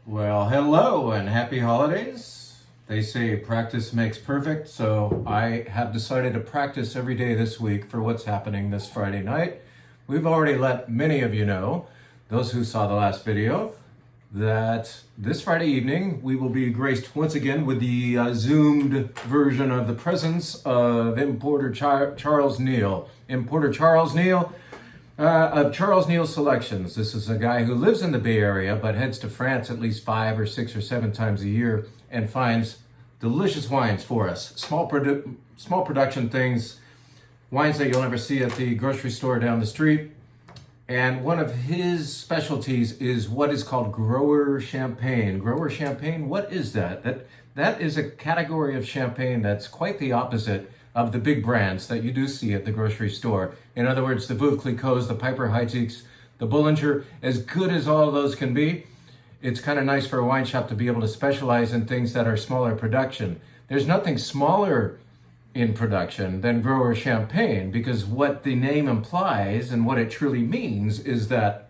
Well, hello and happy holidays. They say practice makes perfect, so I have decided to practice every day this week for what's happening this Friday night. We've already let many of you know, those who saw the last video, that this Friday evening we will be graced once again with the zoomed version of the presence of importer Charles Neal. Importer Charles Neal of Charles Neal Selections. This is a guy who lives in the Bay Area but heads to France at least 5 or 6 or 7 times a year and finds delicious wines for us. Small production things, wines that you'll never see at the grocery store down the street. And one of his specialties is what is called grower champagne. Grower champagne, what is that? That is a category of champagne that's quite the opposite of the big brands that you do see at the grocery store. In other words, the Veuve Clicquots, the Piper Heidsieck's, the Bullinger, as good as all of those can be, it's kind of nice for a wine shop to be able to specialize in things that are smaller production. There's nothing smaller in production than grower champagne, because what the name implies and what it truly means is that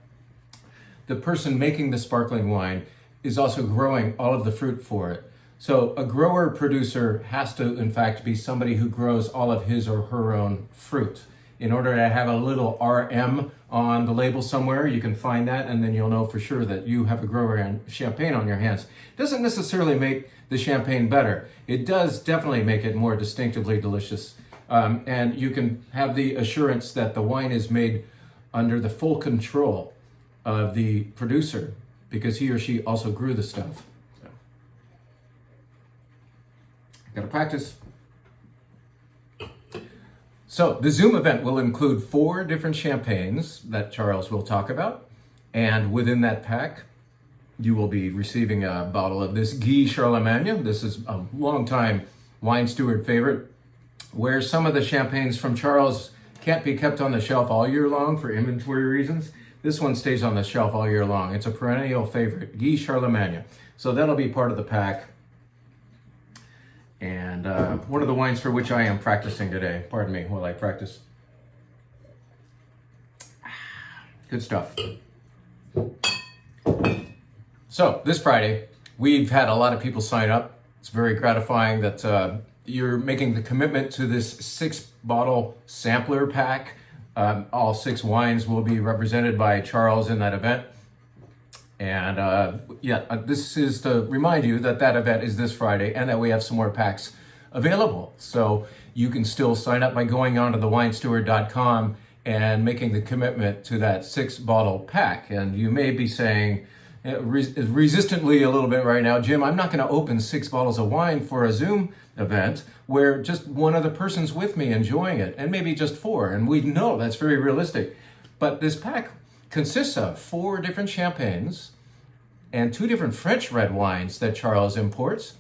the person making the sparkling wine is also growing all of the fruit for it. So a grower producer has to, in fact, be somebody who grows all of his or her own fruit. In order to have a little RM on the label somewhere, you can find that, and then you'll know for sure that you have a grower champagne on your hands. It doesn't necessarily make the champagne better. It does definitely make it more distinctively delicious. And you can have the assurance that the wine is made under the full control of the producer, because he or she also grew the stuff. Gotta practice. So the Zoom event will include 4 different champagnes that Charles will talk about. And within that pack, you will be receiving a bottle of this Guy Charlemagne. This is a longtime wine steward favorite, where some of the champagnes from Charles can't be kept on the shelf all year long for inventory reasons. This one stays on the shelf all year long. It's a perennial favorite, Guy Charlemagne. So that'll be part of the pack. And one of the wines for which I am practicing today. Pardon me while I practice. Good stuff. So this Friday, we've had a lot of people sign up. It's very gratifying that you're making the commitment to this 6-bottle sampler pack. All 6 wines will be represented by Charles in that event. And this is to remind you that that event is this Friday and that we have some more packs available. So you can still sign up by going on to thewinesteward.com and making the commitment to that 6-bottle pack. And you may be saying resistantly a little bit right now, Jim, I'm not going to open 6 bottles of wine for a Zoom event where just one other person's with me enjoying it, and maybe just 4. And we know that's very realistic. But this pack consists of 4 different champagnes and 2 different French red wines that Charles imports.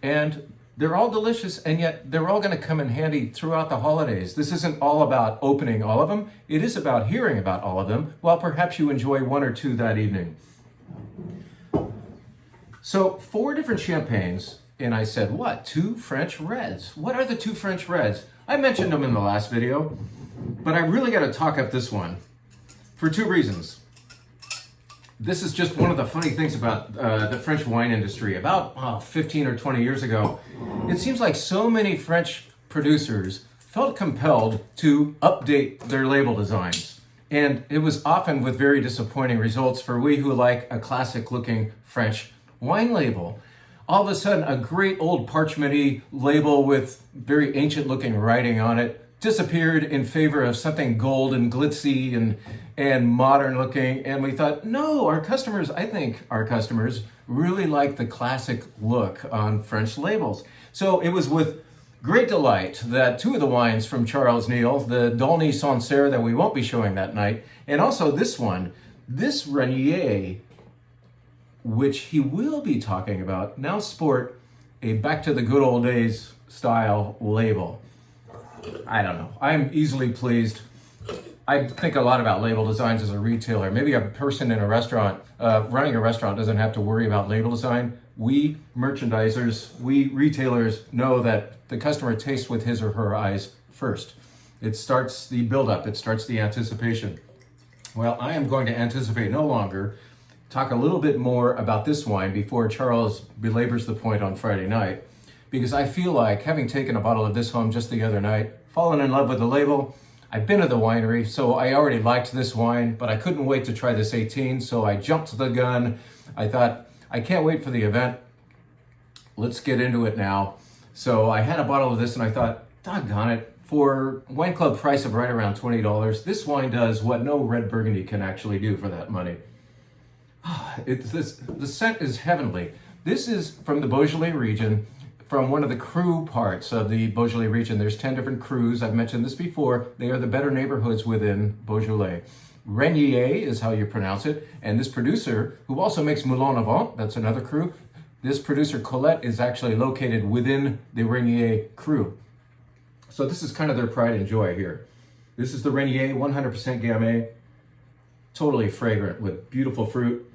And they're all delicious, and yet they're all going to come in handy throughout the holidays. This isn't all about opening all of them. It is about hearing about all of them, while perhaps you enjoy 1 or 2 that evening. So 4 different champagnes, and I said, what? 2 French reds? What are the 2 French reds? I mentioned them in the last video, but I really got to talk up this one. For 2 reasons. This is just one of the funny things about the French wine industry. About 15 or 20 years ago, it seems like so many French producers felt compelled to update their label designs. And it was often with very disappointing results for we who like a classic-looking French wine label. All of a sudden, a great old parchment-y label with very ancient-looking writing on it disappeared in favor of something gold and glitzy and modern looking. And we thought, no, I think our customers really like the classic look on French labels. So it was with great delight that 2 of the wines from Charles Neal, the Dolny Sancerre that we won't be showing that night, and also this one, this Renier, which he will be talking about, now sport a back to the good old days style label. I don't know. I'm easily pleased. I think a lot about label designs as a retailer. Maybe a person in a restaurant, running a restaurant, doesn't have to worry about label design. We merchandisers, we retailers know that the customer tastes with his or her eyes first. It starts the buildup. It starts the anticipation. Well, I am going to anticipate no longer talk a little bit more about this wine before Charles belabors the point on Friday night, because I feel like, having taken a bottle of this home just the other night, fallen in love with the label. I've been to the winery, so I already liked this wine, but I couldn't wait to try this 18, so I jumped the gun. I thought, I can't wait for the event. Let's get into it now. So I had a bottle of this and I thought, doggone it, for wine club price of right around $20, this wine does what no red Burgundy can actually do for that money. The scent is heavenly. This is from the Beaujolais region, from one of the cru parts of the Beaujolais region. There's 10 different crus. I've mentioned this before. They are the better neighborhoods within Beaujolais. Renier is how you pronounce it. And this producer, who also makes Moulin Avant, that's another cru, this producer, Colette, is actually located within the Renier cru. So this is kind of their pride and joy here. This is the Renier, 100% Gamay, totally fragrant with beautiful fruit,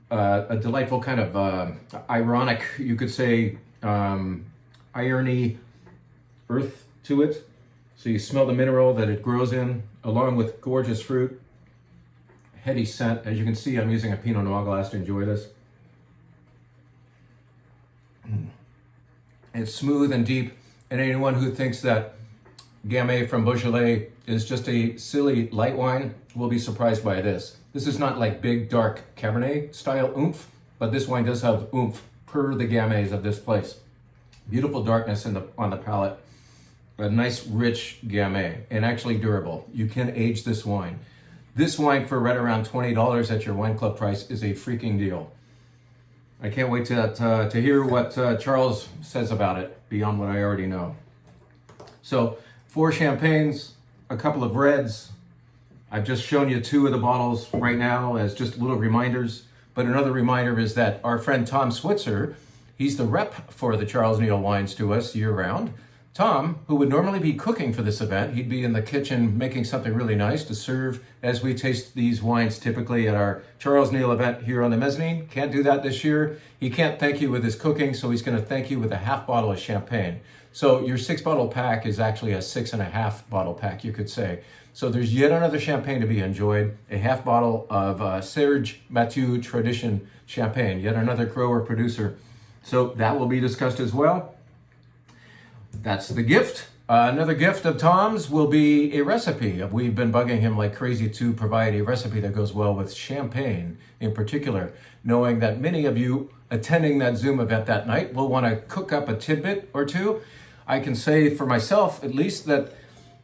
a delightful kind of ironic, you could say, irony earth to it. So you smell the mineral that it grows in, along with gorgeous fruit, heady scent. As you can see, I'm using a Pinot Noir glass to enjoy this. It's smooth and deep, and anyone who thinks that Gamay from Beaujolais is just a silly light wine will be surprised by this. This is not like big, dark Cabernet style oomph, but this wine does have oomph per the Gamays of this place. Beautiful darkness on the palate, a nice, rich Gamay, and actually durable. You can age this wine. This wine for right around $20 at your wine club price is a freaking deal. I can't wait to hear what Charles says about it, beyond what I already know. So, 4 champagnes, a couple of reds. I've just shown you 2 of the bottles right now as just little reminders. But another reminder is that our friend Tom Switzer, he's the rep for the Charles Neal wines to us year-round. Tom, who would normally be cooking for this event, he'd be in the kitchen making something really nice to serve as we taste these wines typically at our Charles Neal event here on the mezzanine. Can't do that this year. He can't thank you with his cooking, so he's going to thank you with a half bottle of champagne. So your 6-bottle pack is actually a 6.5 bottle pack, you could say. So there's yet another champagne to be enjoyed, a half bottle of Serge Mathieu Tradition champagne, yet another grower producer. So that will be discussed as well. That's the gift. Another gift of Tom's will be a recipe. We've been bugging him like crazy to provide a recipe that goes well with champagne in particular, knowing that many of you attending that Zoom event that night will want to cook up a tidbit or two. I can say for myself, at least, that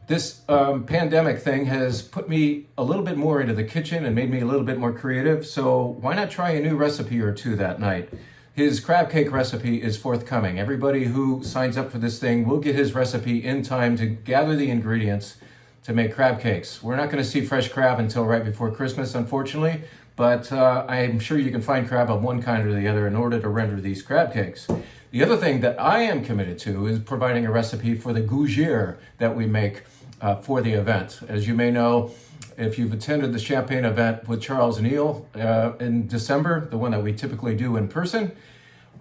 this pandemic thing has put me a little bit more into the kitchen and made me a little bit more creative. So why not try a new recipe or two that night? His crab cake recipe is forthcoming. Everybody who signs up for this thing will get his recipe in time to gather the ingredients to make crab cakes. We're not going to see fresh crab until right before Christmas, unfortunately, but I'm sure you can find crab of one kind or the other in order to render these crab cakes. The other thing that I am committed to is providing a recipe for the gougere that we make for the event. As you may know, if you've attended the Champagne event with Charles Neal in December, the one that we typically do in person,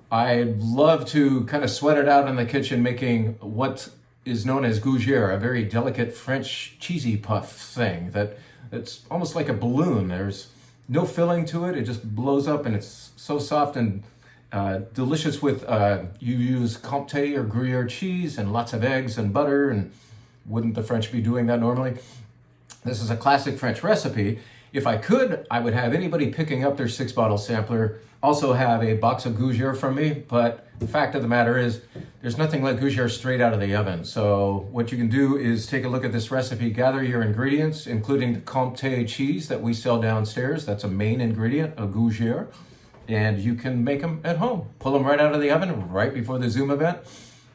I'd love to kind of sweat it out in the kitchen making what is known as gougere, a very delicate French cheesy puff thing that's almost like a balloon. There's no filling to it. It just blows up and it's so soft and delicious with, you use Comté or Gruyere cheese and lots of eggs and butter, and wouldn't the French be doing that normally? This is a classic French recipe. If I could, I would have anybody picking up their 6-bottle sampler also have a box of gougere from me, but the fact of the matter is there's nothing like gougere straight out of the oven. So what you can do is take a look at this recipe, gather your ingredients, including the Comté cheese that we sell downstairs. That's a main ingredient of gougere, and you can make them at home. Pull them right out of the oven right before the Zoom event.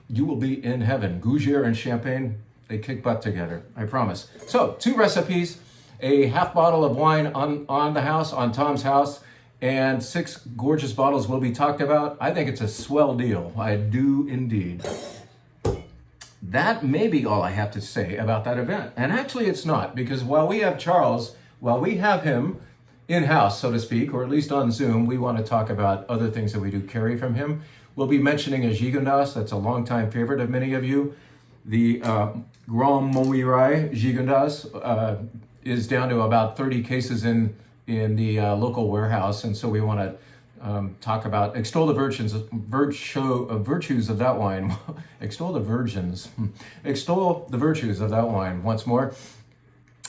You will be in heaven. Gougere and champagne, they kick butt together, I promise. So 2 recipes, a half bottle of wine on the house, on Tom's house, and 6 gorgeous bottles will be talked about. I think it's a swell deal. I do indeed. That may be all I have to say about that event. And actually it's not, because while we have Charles, while we have him in-house, so to speak, or at least on Zoom, we want to talk about other things that we do carry from him. We'll be mentioning a Gigondas. That's a longtime favorite of many of you. The Grand Montmirail Gigondas is down to about 30 cases in in the local warehouse, and so we want to talk about extol the virtues of that wine. Extol the virgins. Extol the virtues of that wine once more.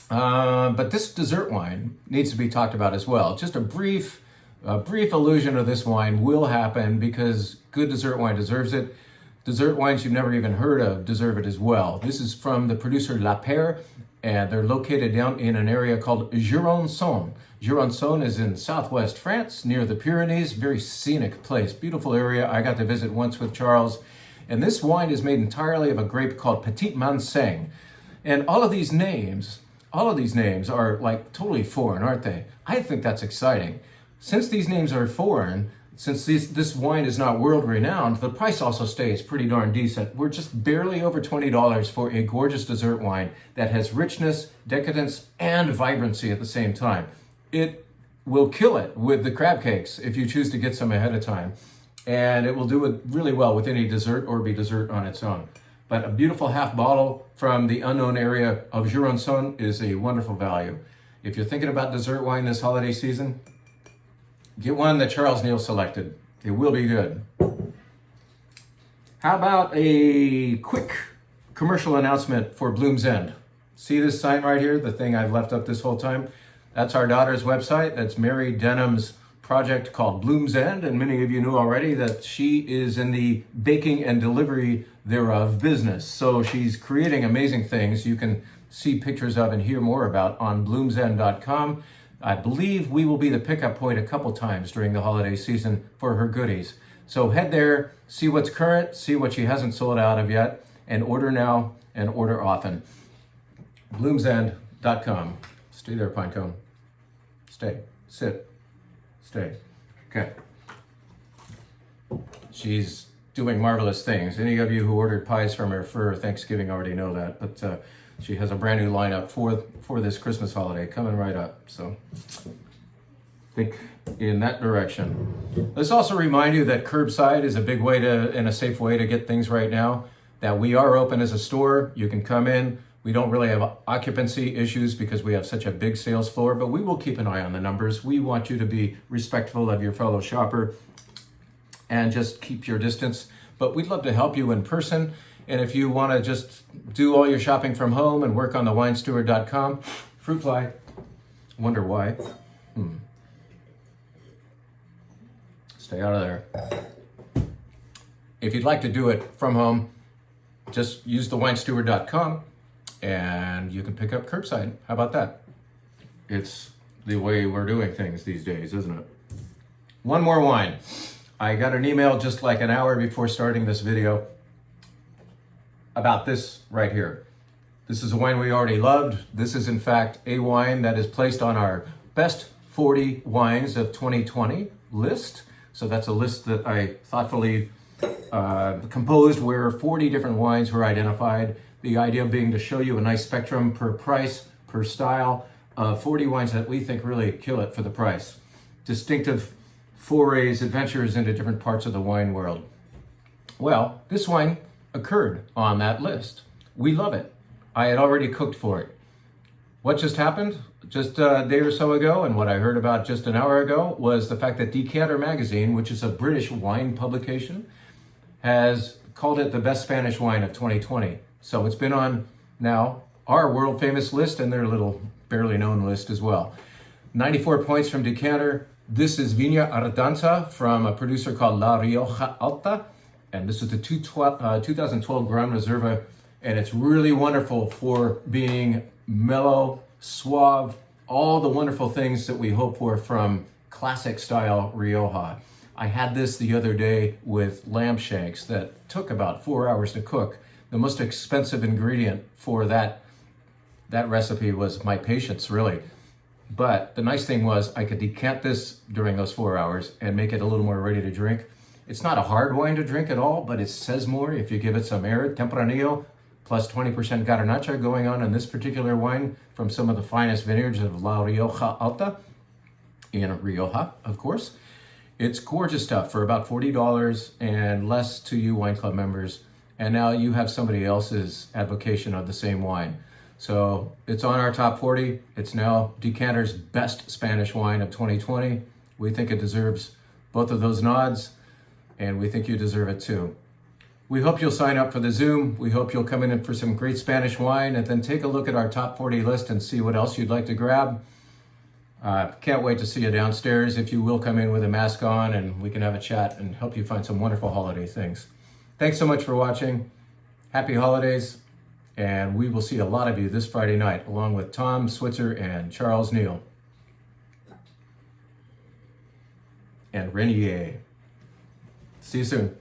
But this dessert wine needs to be talked about as well. Just a brief illusion of this wine will happen because good dessert wine deserves it. Dessert wines you've never even heard of deserve it as well. This is from the producer La Paire, and they're located down in an area called Jurançon. Jurançon is in southwest France, near the Pyrenees. Very scenic place, beautiful area. I got to visit once with Charles. And this wine is made entirely of a grape called Petit Manseng. And all of these names are like totally foreign, aren't they? I think that's exciting. Since these names are foreign, since this wine is not world renowned, the price also stays pretty darn decent. We're just barely over $20 for a gorgeous dessert wine that has richness, decadence, and vibrancy at the same time. It will kill it with the crab cakes if you choose to get some ahead of time. And it will do it really well with any dessert or be dessert on its own. But a beautiful half bottle from the unknown area of Jurançon is a wonderful value. If you're thinking about dessert wine this holiday season, get one that Charles Neal selected. It will be good. How about a quick commercial announcement for Bloom's End? See this sign right here, the thing I've left up this whole time? That's our daughter's website. That's Mary Denham's project called Bloom's End, and many of you know already that she is in the baking and delivery thereof business. So she's creating amazing things you can see pictures of and hear more about on bloomsend.com. I believe we will be the pickup point a couple times during the holiday season for her goodies. So head there, see what's current, see what she hasn't sold out of yet, and order now and order often. bloomsend.com. Stay there, Pinecone. Stay. Sit. Stay. Okay. She's doing marvelous things. Any of you who ordered pies from her for Thanksgiving already know that, but she has a brand new lineup for this Christmas holiday coming right up. So think in that direction. Let's also remind you that curbside is a big way and a safe way to get things right now. That we are open as a store. You can come in. We don't really have occupancy issues because we have such a big sales floor, but we will keep an eye on the numbers. We want you to be respectful of your fellow shopper and just keep your distance. But we'd love to help you in person. And if you want to just do all your shopping from home and work on the winesteward.com, fruit fly, wonder why. Stay out of there. If you'd like to do it from home, just use the winesteward.com and you can pick up curbside. How about that? It's the way we're doing things these days, isn't it? One more wine. I got an email just like an hour before starting this video about this right here. This is a wine we already loved. This is in fact a wine that is placed on our best 40 wines of 2020 list. So that's a list that I thoughtfully composed where 40 different wines were identified. The idea being to show you a nice spectrum per price, per style, of 40 wines that we think really kill it for the price. Distinctive forays, adventures into different parts of the wine world. Well, this wine occurred on that list. We love it. I had already cooked for it. What just happened just a day or so ago, and what I heard about just an hour ago, was the fact that Decanter magazine, which is a British wine publication, has called it the best Spanish wine of 2020. So it's been on now our world famous list and their little barely known list as well. 94 points from Decanter. This is Viña Ardanza from a producer called La Rioja Alta. And this is the 2012 Gran Reserva. And it's really wonderful for being mellow, suave, all the wonderful things that we hope for from classic style Rioja. I had this the other day with lamb shanks that took about 4 hours to cook. The most expensive ingredient for that recipe was my patience, really. But the nice thing was I could decant this during those 4 hours and make it a little more ready to drink. It's not a hard wine to drink at all, but it says more if you give it some air. Tempranillo plus 20% Garnacha going on in this particular wine from some of the finest vineyards of La Rioja Alta in Rioja, of course. It's gorgeous stuff for about $40 and less to you wine club members. And now you have somebody else's advocation of the same wine. So it's on our top 40. It's now Decanter's best Spanish wine of 2020. We think it deserves both of those nods, and we think you deserve it too. We hope you'll sign up for the Zoom. We hope you'll come in for some great Spanish wine and then take a look at our top 40 list and see what else you'd like to grab. Can't wait to see you downstairs. If you will come in with a mask on, and we can have a chat and help you find some wonderful holiday things. Thanks so much for watching. Happy holidays. And we will see a lot of you this Friday night, along with Tom Switzer and Charles Neal. And Renier. See you soon.